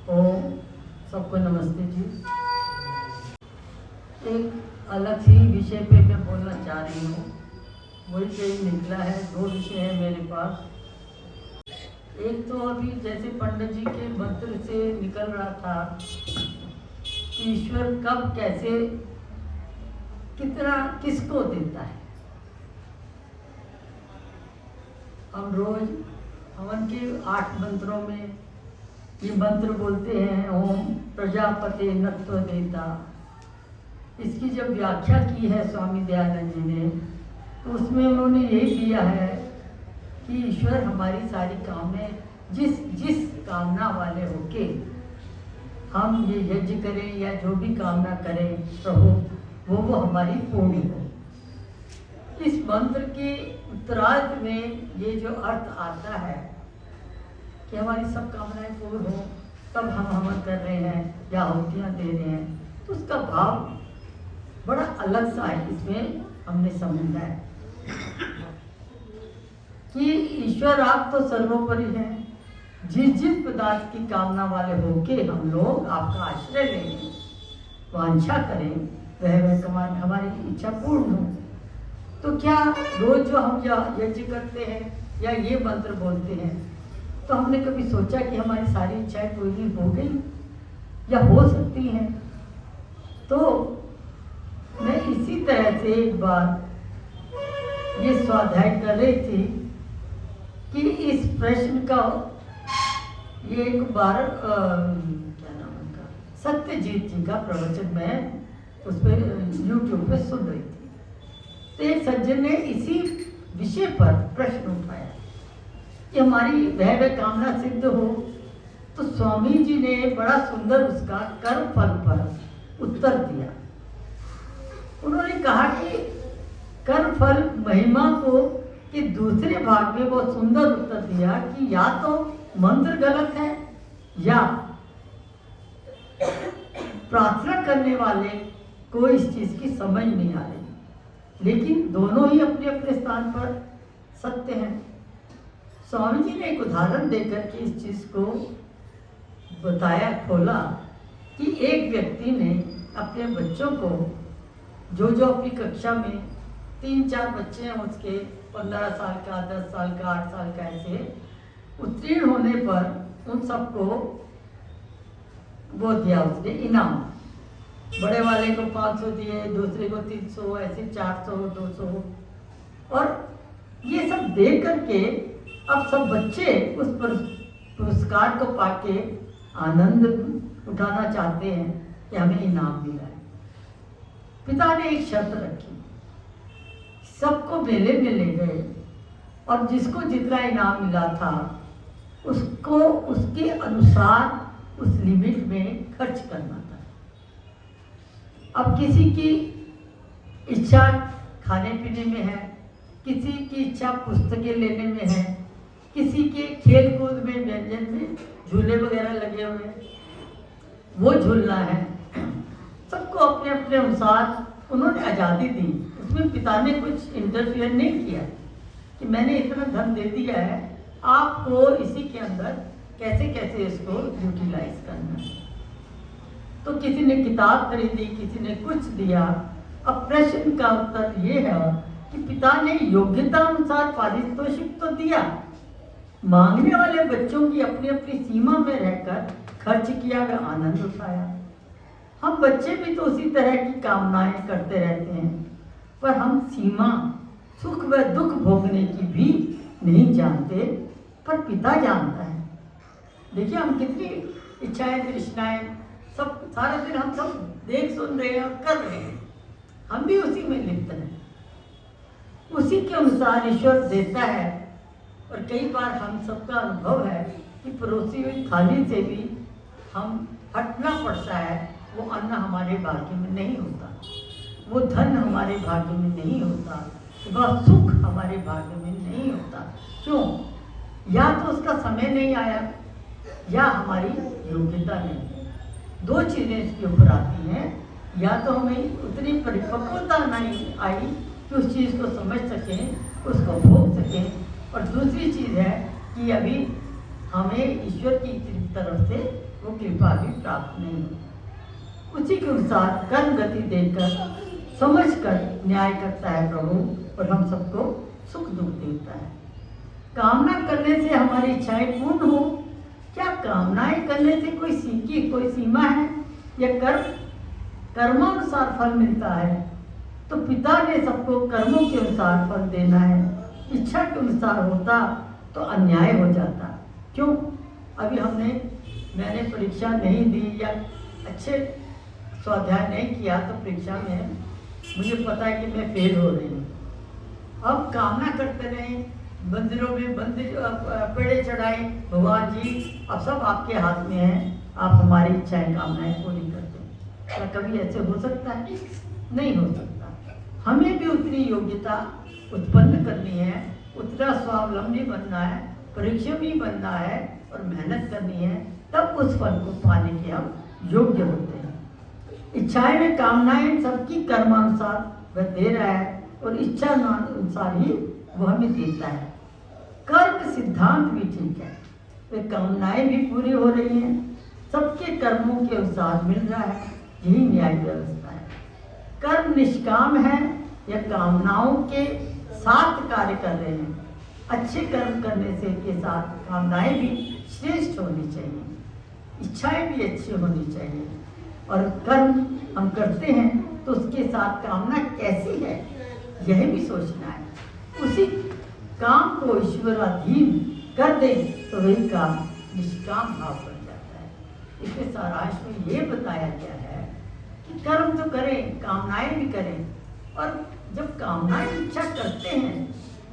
ओम सबको नमस्ते जी। एक अलग ही विषय पे मैं बोलना चाह रही हूँ। वही पे निकला है, दो विषय है मेरे पास। एक तो अभी जैसे पंडित जी के मंत्र से निकल रहा था कि ईश्वर कब कैसे कितना किसको देता है। हम रोज हवन के 8 मंत्रों में ये मंत्र बोलते हैं, ओम प्रजापति नत्व देता। इसकी जब व्याख्या की है स्वामी दयानंद जी ने, तो उसमें उन्होंने यही दिया है कि ईश्वर हमारी सारी कामनाएं जिस कामना वाले होके हम ये यज्ञ करें या जो भी कामना करें प्रभु वो हमारी पूर्ण हो। इस मंत्र के उत्तरार्ध में ये जो अर्थ आता है कि हमारी सब कामनाएं पूर्ण हो, तब हम हवन कर रहे हैं या आहुतियाँ दे रहे हैं, तो उसका भाव बड़ा अलग सा है। इसमें हमने समझा है कि ईश्वर आप तो सर्वोपरि हैं। जिस पदार्थ की कामना वाले होके हम लोग आपका आश्रय लें, वांछा करें, वह हमारी इच्छा पूर्ण हो। तो क्या रोज जो हम यज्ञ करते हैं या ये मंत्र बोलते हैं, तो हमने कभी सोचा कि हमारी सारी इच्छाएं पूरी हो गई या हो सकती हैं? तो मैं इसी तरह से एक बार ये स्वाध्याय कर रही थी कि इस प्रश्न का ये एक बार क्या नाम उनका, सत्यजीत जी का प्रवचन मैं उस पर यूट्यूब पे सुन रही थी। तो एक सज्जन ने इसी विषय पर प्रश्न उठाया कि हमारी वह कामना सिद्ध हो। तो स्वामी जी ने बड़ा सुंदर उसका कर्म फल पर उत्तर दिया। उन्होंने कहा कि कर्म फल महिमा को कि दूसरे भाग में बहुत सुंदर उत्तर दिया कि या तो मंत्र गलत है या प्रार्थना करने वाले को इस चीज की समझ नहीं आ रही, लेकिन दोनों ही अपने अपने स्थान पर सत्य हैं। स्वामी जी ने एक उदाहरण देकर के इस चीज को बताया, खोला कि एक व्यक्ति ने अपने बच्चों को जो अपनी कक्षा में 3-4 बच्चे हैं उसके 15 साल का, 10 साल का, 8 साल का, ऐसे उत्तीर्ण होने पर उन सबको वो दिया उसने इनाम। बड़े वाले को 500 दिए, दूसरे को 300, ऐसे 400, 200, और ये सब दे करके अब सब बच्चे उस पुरस्कार को पाके आनंद उठाना चाहते हैं कि हमें इनाम मिला है। पिता ने एक शर्त रखी, सबको मेले में ले गए और जिसको जितना इनाम मिला था उसको उसके अनुसार उस लिमिट में खर्च करना था। अब किसी की इच्छा खाने पीने में है, किसी की इच्छा पुस्तकें लेने में है, किसी के खेल कूद में, व्यंजन में झूले वगैरह लगे हुए वो झूलना है। सबको अपने अपने अनुसार उन्होंने आज़ादी दी। उसमें पिता ने कुछ इंटरफियर नहीं किया कि मैंने इतना धन दे दिया है, आपको इसी के अंदर कैसे कैसे इसको यूटिलाइज करना है। तो किसी ने किताब खरीदी, किसी ने कुछ दिया। अब प्रश्न का उत्तर ये है कि पिता ने योग्यता अनुसार पारितोषिक तो दिया, मांगने वाले बच्चों की अपनी अपनी सीमा में रहकर खर्च किया, व आनंद उठाया। हम बच्चे भी तो उसी तरह की कामनाएं करते रहते हैं, पर हम सीमा सुख व दुख भोगने की भी नहीं जानते, पर पिता जानता है। देखिए हम कितनी इच्छाएं, तृष्णाएं, सब सारा दिन हम सब देख सुन रहे हैं और कर रहे हैं, हम भी उसी में लिप्त हैं। उसी के अनुसार ईश्वर देता है। और कई बार हम सबका अनुभव है कि परोसी हुई थाली से भी हम हटना पड़ता है। वो अन्न हमारे भाग्य में नहीं होता, वो धन हमारे भाग्य में नहीं होता, वह सुख हमारे भाग्य में नहीं होता। क्यों? या तो उसका समय नहीं आया या हमारी योग्यता नहीं। 2 चीज़ें इसके ऊपर आती हैं, या तो हमें उतनी परिपक्वता नहीं आई कि उस चीज़ को समझ सकें, उसको भोग सकें, और दूसरी चीज़ है कि अभी हमें ईश्वर की तरफ से वो कृपा भी प्राप्त नहीं होती। उसी के अनुसार कर्म गति देकर समझकर न्याय करता है प्रभु और हम सबको सुख दुख देता है। कामना करने से हमारी इच्छाएं पूर्ण हो, क्या कामनाएं करने से कोई सीमा है? या कर्मानुसार फल मिलता है? तो पिता ने सबको कर्मों के अनुसार फल देना है। इच्छा के अनुसार होता तो अन्याय हो जाता। क्यों? अभी मैंने परीक्षा नहीं दी या अच्छे स्वाध्याय नहीं किया तो परीक्षा में मुझे पता है कि मैं फेल हो रही हूँ। अब कामना करते रहे, मंदिरों में पेड़े चढ़ाए, भगवान जी अब सब आपके हाथ में है, आप हमारी इच्छाएं कामनाएं पूरी करते हैं। क्या कभी ऐसे हो सकता है? नहीं हो सकता। हमें भी उतनी योग्यता उत्पन्न करनी है, उतना स्वावलंबी बनना है, परिश्रमी बनना है और मेहनत करनी है, तब उस फल को पाने के हम योग्य होते हैं। इच्छाएं में कामनाएं सबकी कर्मानुसार वह दे रहा है और इच्छा अनुसार ही वह हमें देता है। कर्म सिद्धांत भी ठीक है, वे कामनाएं भी पूरी हो रही हैं, सबके कर्मों के अनुसार मिल रहा है, यही न्याय व्यवस्था है। कर्म निष्काम है या कामनाओं के साथ कार्य कर रहे हैं। अच्छे कर्म करने से के साथ कामनाएं भी श्रेष्ठ होनी चाहिए, इच्छाएं भी अच्छी होनी चाहिए। और कर्म हम करते हैं तो उसके साथ कामना कैसी है यह भी सोचना है। उसी काम को ईश्वराधीन कर दे तो वही काम निष्काम भाव बन जाता है। इसमें सारांश में ये बताया गया है कि कर्म तो करें, कामनाएं भी करें, और जब कामनाएं इच्छा करते हैं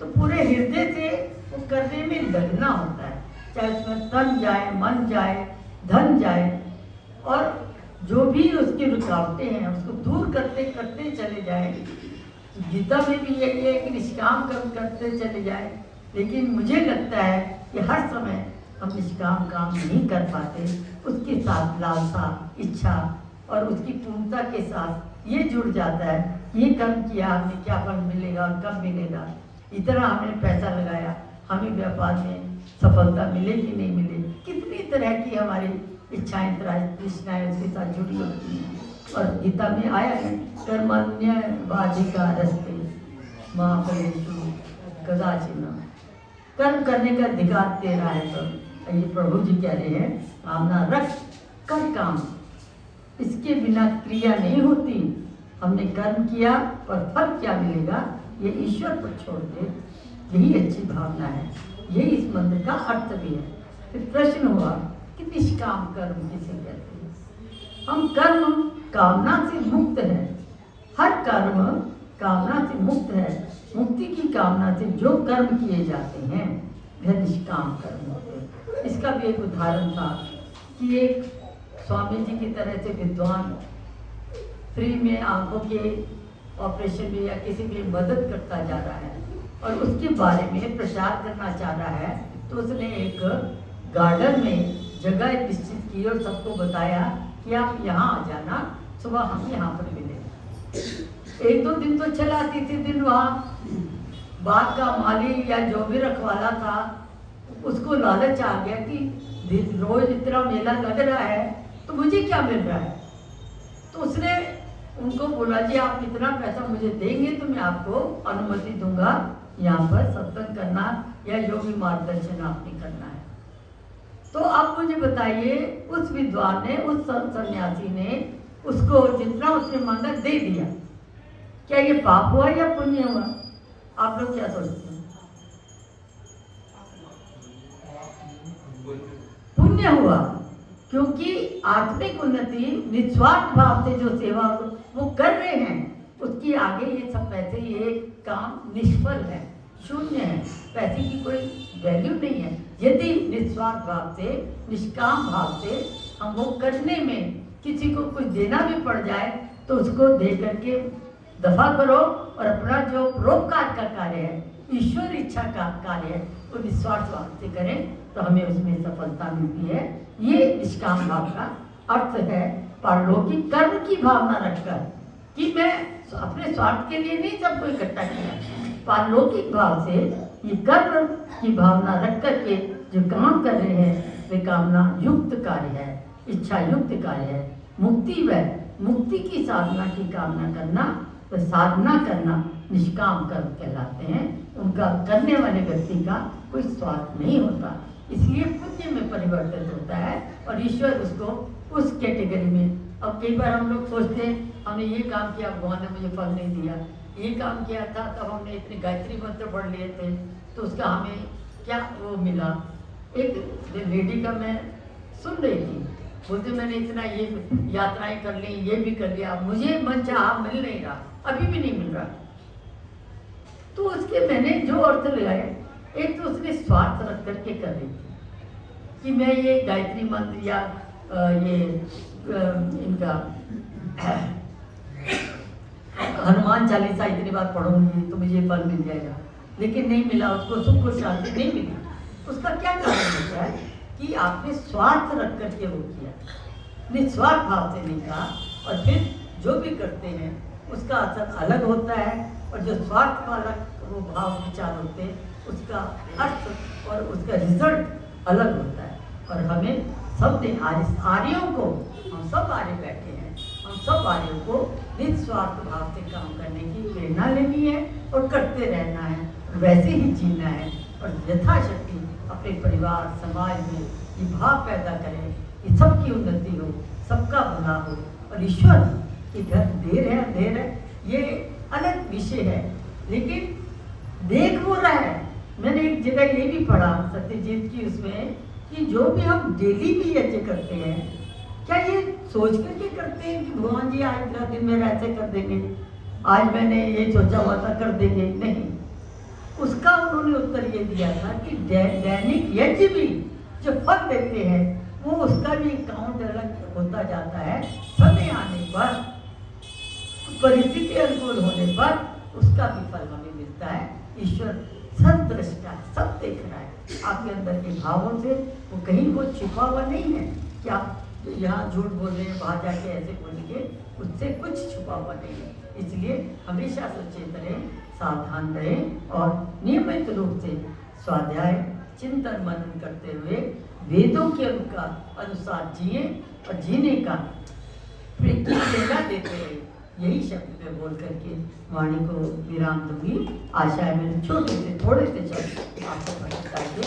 तो पूरे हृदय से वो करने में लगना होता है, चाहे उसमें तन जाए, मन जाए, धन जाए, और जो भी उसकी रुकावटें हैं उसको दूर करते करते चले जाए। गीता में भी यही है कि निष्काम कर्म करते चले जाए, लेकिन मुझे लगता है कि हर समय हम निष्काम काम नहीं कर पाते। उसके साथ लालसा, इच्छा और उसकी पूर्णता के साथ ये जुड़ जाता है, ये कर्म किया हमने, क्या फल मिलेगा और कब मिलेगा, इतना हमने पैसा लगाया, हमें व्यापार में सफलता मिले कि नहीं मिले, कितनी तरह की हमारी इच्छाएं तृष्णाएं उसके साथ जुड़ी होती हैं। और गीता में आया है कर्मण्यवाधिका रस्ते महाफलेषु कदाचिन, कर्म करने का अधिकार दे रहा है। तो ये प्रभु जी कह रहे हैं कामना रख कर काम, इसके बिना क्रिया नहीं होती। हमने कर्म किया और फल क्या मिलेगा ये ईश्वर पर छोड़ दे, यही अच्छी भावना है, यही इस मंत्र का अर्थ भी है। फिर प्रश्न हुआ कि निष्काम कर्म किसे कहते हैं? हम कर्म कामना से मुक्त है, हर कर्म कामना से मुक्त है। मुक्ति की कामना से जो कर्म किए जाते हैं वह निष्काम कर्म होते हैं। इसका भी एक उदाहरण था कि एक स्वामी जी की तरह से विद्वान फ्री में आंखों के ऑपरेशन में या किसी भी मदद करता जा रहा है और उसके बारे में प्रचार करना चाह रहा है, तो उसने एक गार्डन में जगह निश्चित की और सबको बताया कि आप यहाँ आ जाना, सुबह हम यहाँ पर मिले। एक दो दिन तो चला, तीसरे दिन वहाँ बाग का माली या जो भी रखवाला था उसको लालच आ गया कि रोज इतना मेला लग रहा है तो मुझे क्या मिल रहा है। तो उसने उनको बोला जी आप इतना पैसा मुझे देंगे तो मैं आपको अनुमति दूंगा यहाँ पर सत्संग करना या जो भी मार्गदर्शन आपने करना है। तो आप मुझे बताइए, उस विद्वान ने, उस सन्यासी ने उसको जितना उसने मांगा दे दिया, क्या ये पाप हुआ या पुण्य हुआ? आप लोग क्या सोचते हैं? पुण्य हुआ, क्योंकि आत्मिक उन्नति निस्वार्थ भाव से जो सेवा वो कर रहे हैं उसकी आगे ये सब पैसे, ये काम निष्फल है, शून्य है, पैसे की कोई वैल्यू नहीं है। यदि निस्वार्थ भाव से, निष्काम भाव से हम वो करने में किसी को कुछ देना भी पड़ जाए तो उसको दे करके दफा करो और अपना जो परोपकार का कार्य है, ईश्वर इच्छा का कार्य है, वो निस्वार्थ भाव से करें तो हमें उसमें सफलता मिलती है। ये निष्काम भाव का अर्थ है। पारलौकिक कर्म की भावना रखकर कि मैं अपने स्वार्थ के लिए नहीं सबको इकट्ठा किया, पारलौकिक भाव से ये कर्म की भावना रख करके जो काम कर रहे हैं वे कामना युक्त कार्य है। इच्छा युक्त कार्य है। मुक्ति व मुक्ति की साधना की कामना करना, तो साधना करना निष्काम कर्म कहलाते हैं। उनका करने वाले व्यक्ति का कोई स्वार्थ नहीं होता, इसलिए पुण्य में परिवर्तित होता है और ईश्वर उसको उस कैटेगरी में। अब कई बार हम लोग सोचते हैं हमने ये काम किया, भगवान ने मुझे फल नहीं दिया, ये काम किया था तब हमने इतने गायत्री मंत्र पढ़ लिए थे तो उसका हमें क्या वो मिला। एक लेडी का मैं सुन रही थी, बोलते मैंने इतना ये यात्राएं कर ली, ये भी कर लिया, मुझे मन चाहा मिल नहीं रहा, अभी भी नहीं मिल रहा। तो उसके मैंने जो अर्थ लगाए, एक तो उसने स्वार्थ रख करके कर रही थी कि मैं ये गायत्री मंत्र या ये इनका हनुमान चालीसा इतनी बार पढ़ूंगी तो मुझे फल मिल जाएगा, लेकिन नहीं मिला उसको, सुख को शांति नहीं मिली। उसका क्या कारण होता है कि आपने स्वार्थ रख करके वो किया, निस्वार्थ भाव से नहीं कहा, और फिर जो भी करते हैं उसका असर अलग होता है, और जो स्वार्थ वाला वो भाव विचार होते हैं उसका अर्थ और उसका रिजल्ट अलग होता है। और हमें सब ने आर्यों को, हम सब आर्य बैठे हैं, हम सब आर्यों को निस्वार्थ भाव से काम करने की प्रेरणा लेनी है और करते रहना है, वैसे ही जीना है, और यथाशक्ति अपने परिवार समाज में ये भाव पैदा करें कि सबकी उन्नति हो, सबका भला हो, और ईश्वर की घर देर है अंधेर है ये अलग विषय है, लेकिन देख वो रहा है। मैंने एक जगह ये भी पढ़ा सत्यजीत की उसमें कि जो भी हम डेली भी यज्ञ करते हैं, क्या ये सोच करके करते हैं कि भगवान जी आज का दिन मेरा ऐसे कर देंगे, आज मैंने ये सोचा हुआ था कर देंगे, नहीं। उसका उन्होंने उत्तर ये दिया था कि दैनिक यज्ञ भी जो फल देते हैं वो उसका भी काउंट अलग होता जाता है। समय आने पर, परिस्थिति अनुकूल होने पर उसका भी फल हमें मिलता है। ईश्वर सर्वदृष्टा, सब देख रहा है आपके अंदर के भावों से, वो कहीं वो छिपा हुआ नहीं है कि आप यहाँ झूठ बोल रहे हैं, बाहर जाके ऐसे बोलेंगे, उससे कुछ छुपा हुआ नहीं है। इसलिए हमेशा सचेत रहें, सावधान रहें और नियमित रूप से स्वाध्याय चिंतन मनन करते हुए वेदों के अनुसार जिए और जीने का प्रेरणा देते रहे। यही शब्द में बोल करके वाणी को विराम दूंगी। आशा है मैंने छोटे से थोड़े से शब्द आपको बताइए।